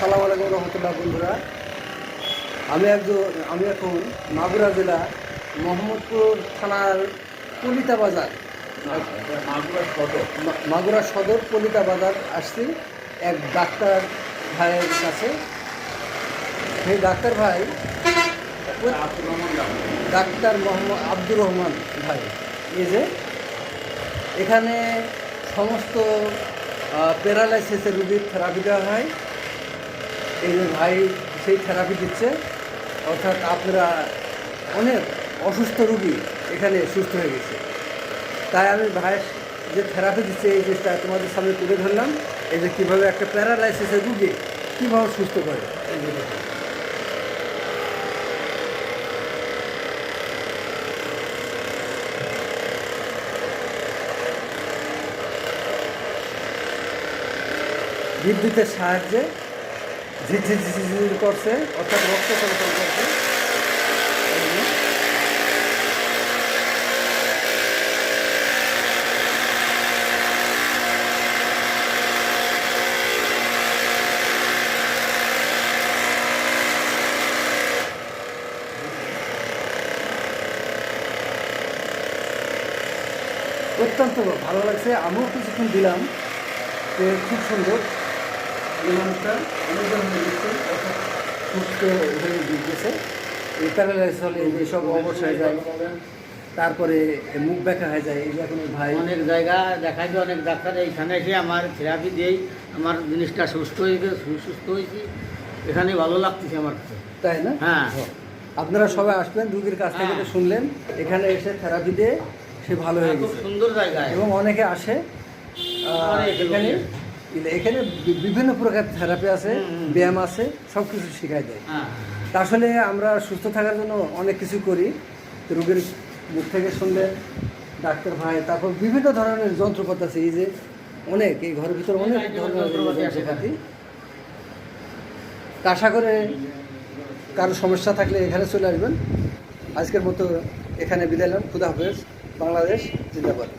আসসালামু আলাইকুম রহমতুল্লাহ বন্ধুরা। আমি এখন মাগুরা জেলা মোহাম্মদপুর থানার কলিতা বাজার, মাগুরা সদর কলিতা বাজার আসছি এক ডাক্তার ভাইয়ের কাছে। সেই ডাক্তার ভাই ডাক্তার মোহাম্মদ আব্দুর রহমান ভাই। এই যে এখানে সমস্ত প্যারালাইসিসের রুগীর থেরাপি দেওয়া হয়। এই যে ভাই সেই থেরাপি দিচ্ছে, অর্থাৎ আপনারা অনেক অসুস্থ রুগী এখানে সুস্থ হয়ে গেছে। তাই আমি ভাইয়ের যে থেরাপি দিচ্ছে এই জিনিসটা তোমাদের সামনে তুলে ধরলাম। এই যে কীভাবে একটা প্যারালাইসিসের রুগী কীভাবে সুস্থ করে এই যে বিদ্যুতের সাহায্যে ঝিঝির করছে, অর্থাৎ রক্ত চলাচল করছে। অত্যন্ত ভালো লাগছে, আমিও কিছুক্ষণ দিলাম। খুব সুন্দর এই মানুষটা অনেকজন হয়ে গেছে, অর্থাৎ সুস্থ হয়ে গিয়েছে। এই প্যারালাইসিস হলে এইসব অবশ হয়ে যায়, তারপরে মুখ ব্যাখ্যা হয়ে যায়। এই যে এখন ভাই অনেক জায়গা দেখা যায়, অনেক ডাক্তার এইখানে এসে আমার থেরাপি দিয়েই আমার জিনিসটা সুস্থ হয়েছি। এখানে ভালো লাগতেছে আমার কাছে, তাই না? হ্যাঁ, আপনারা সবাই আসবেন, রুগীর কাছ থেকে তো শুনলেন, এখানে এসে থেরাপি দিয়ে সে ভালো হয়ে খুব গেছে। সুন্দর জায়গা এবং অনেকে আসে এখানে। এখানে বিভিন্ন প্রকার থেরাপি আছে, ব্যায়াম আছে, সব কিছু শেখায় দেয়। তা আসলে আমরা সুস্থ থাকার জন্য অনেক কিছু করি। রোগীর মুখ থেকে শুনলে ডাক্তার ভাই, তারপর বিভিন্ন ধরনের যন্ত্রপাতি আছে। এই যে অনেক, এই ঘরের ভিতরে অনেক ধরনের যন্ত্রপাতি। তা আশা করে কারো সমস্যা থাকলে এখানে চলে আসবেন। আজকের মতো এখানে বিদায় নিলাম। খুদা হাফেজ। বাংলাদেশ জিন্দাবাদ।